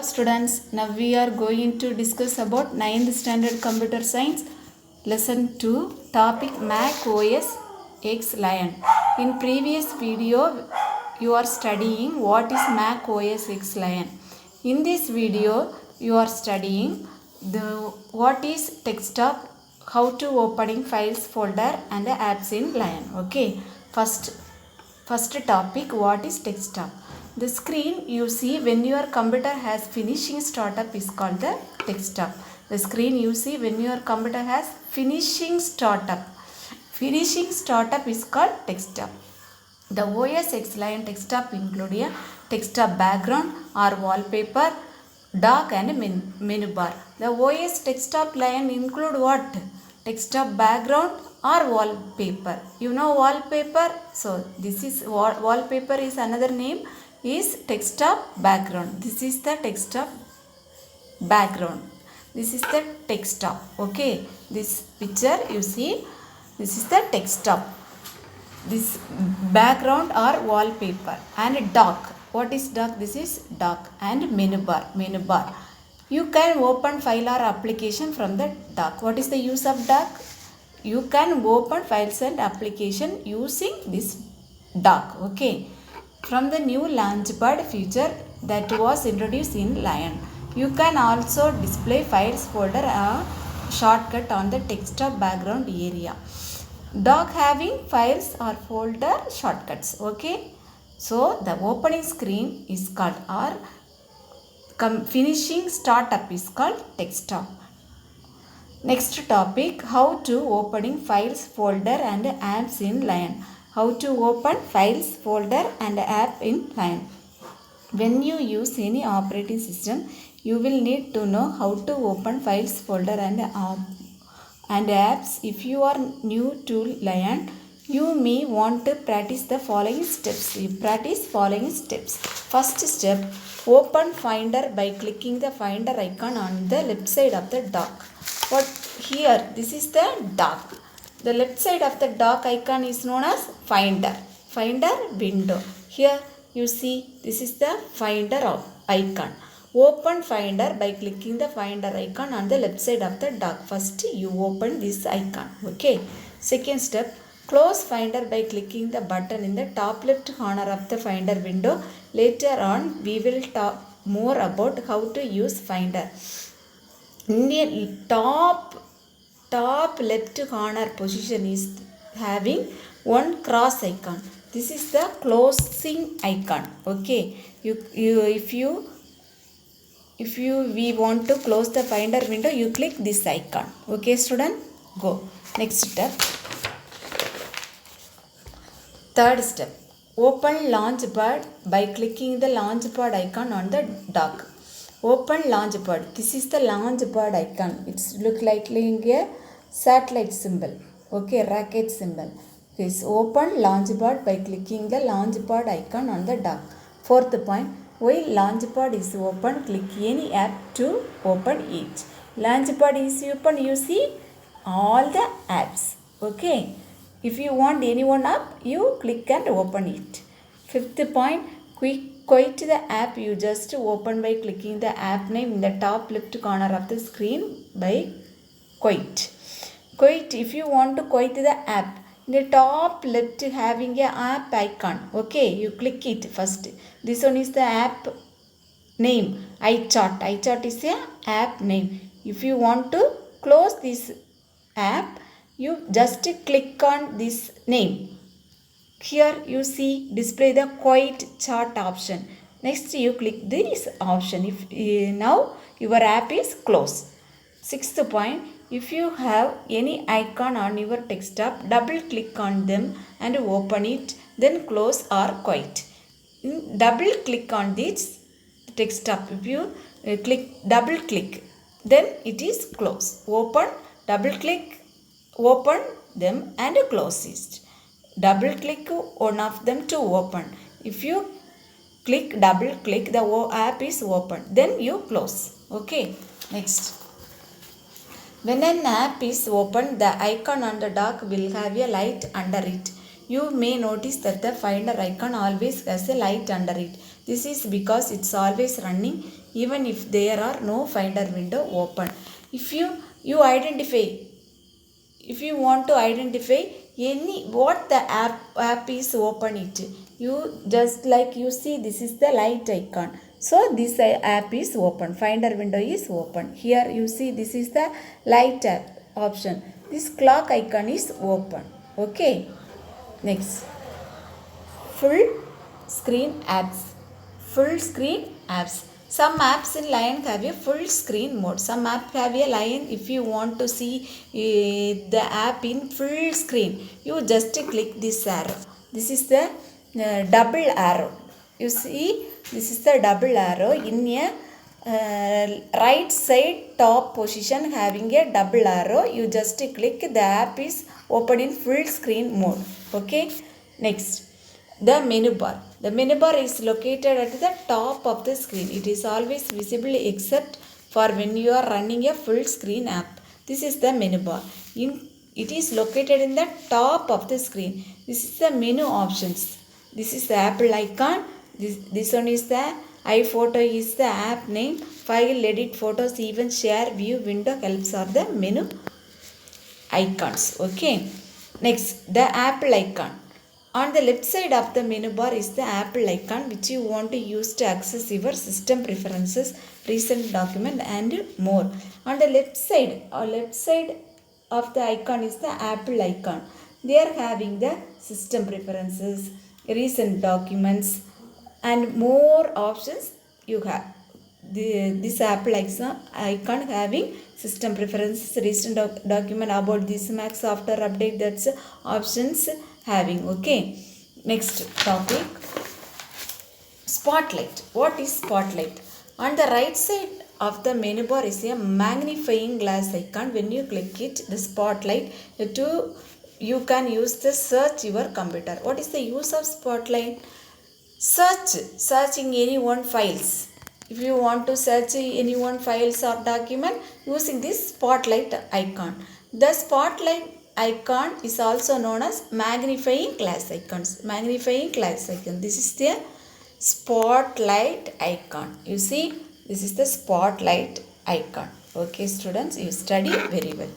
Students, now we are going to discuss about 9th standard computer science lesson 2 topic Mac OS X Lion. In previous video you are studying what is Mac OS X Lion. In this video you are studying what is desktop, how to opening files folder and apps in Lion. Okay, first topic, what is desktop? The screen you see when your computer has finishing startup is called the desktop. The screen you see when your computer has finishing startup is called desktop. The OS X Lion desktop include a desktop background or wallpaper, dock and menu bar. The OS desktop Lion include what? Desktop background or wallpaper. You know wallpaper? So this is wallpaper is another name is desktop background. This is the desktop background. This is the desktop. Okay, this picture you see, this is the desktop. This background or wallpaper. And dock. What is dock? This is dock. And menu bar. You can open file or application from the dock. What is the use of dock? You can open files and application using this dock. Okay, from the new Launchpad feature that was introduced in Lion. You can also display files folder shortcut on the desktop background area. Dock having files or folder shortcuts. Okay, so the opening screen is called or finishing startup is called desktop. Next topic, how to opening files folder and apps in Lion. How to open files folder and app in Lion. When you use any operating system, you will need to know how to open files folder and apps. If you are new to Lion, you may want to practice the following steps. You practice following steps. First step, open Finder by clicking the Finder icon on the left side of the dock. What here? This is the dock. The left side of the dock icon is known as Finder. Finder window. Here you see this is the Finder icon. Open Finder by clicking the Finder icon on the left side of the dock. First you open this icon. Okay. Second step, close Finder by clicking the button in the top left corner of the Finder window. Later on we will talk more about how to use Finder. In the top left corner position is having one cross icon. This is the closing icon. Okay, if we want to close the Finder window, you click this icon. Okay, student, go. Next step. Third step, open Launchpad by clicking the Launchpad icon on the dock. Open Launchpad. This is the Launchpad icon. It's look like a satellite symbol. Okay, rocket symbol. Please open Launchpad by clicking the Launchpad icon on the dock. Fourth point, while Launchpad is open, click any app to open it. Launchpad is open, you see all the apps. Okay, if you want any one app, you click and open it. Fifth point, quit the app you just open by clicking the app name in the top left corner of the screen by quit. Quit, if you want to quit the app, in the top left having a app icon. Okay, you click it first. This one is the app name, iChart. iChart is a app name. If you want to close this app, you just click on this name. Here you see display the quiet chart option. Next you click this option. If now your app is closed. Sixth point, if you have any icon on your desktop, double click on them and open it, then close or quit. Double click on this desktop. If you double click, then it is closed. Open, double click, open them and close it. Double click one of them to open. If you double click, the app is open. Then you close. Okay. Next. When an app is open, the icon on the dock will have a light under it. You may notice that the Finder icon always has a light under it. This is because it's always running even if there are no finder window open. If you identify, if you want to identify any what the app is open, it you just like you see this is the light icon, so this app is open, finder window is open. Here you see this is the light app option, this clock icon is open. Okay, next, full screen apps. Full screen apps. Some apps in Lion have a full screen mode. Some apps have a Lion. If you want to see the app in full screen, you just click this arrow. This is the double arrow. You see, this is the double arrow in a right side top position having a double arrow. You just click, the app is open in full screen mode. Okay, next, the menu bar. The menu bar is located at the top of the screen. It is always visible except for when you are running a full screen app. This is the menu bar. It is located in the top of the screen. This is the menu options. This is the Apple icon. This one is the iPhoto is the app name. File, edit photos, even share, view, window, helps are the menu icons. Okay. Next, the Apple icon. On the left side of the menu bar is the Apple icon, which you want to use to access your system preferences, recent document and more. On the left side of the icon is the Apple icon. They are having the system preferences, recent documents and more options you have. This Apple icon having system preferences, recent document, about this Mac software update, that's options having. Okay, next topic, spotlight. What is spotlight? On the right side of the menu bar is a magnifying glass icon. When you click it, the spotlight, you can use the search your computer. What is the use of spotlight? Searching any one files. If you want to search any one files or document using this spotlight icon. The spotlight icon is also known as magnifying glass icons. Magnifying glass icon. This is the spotlight icon. You see, this is the spotlight icon. Okay, students, you study very well.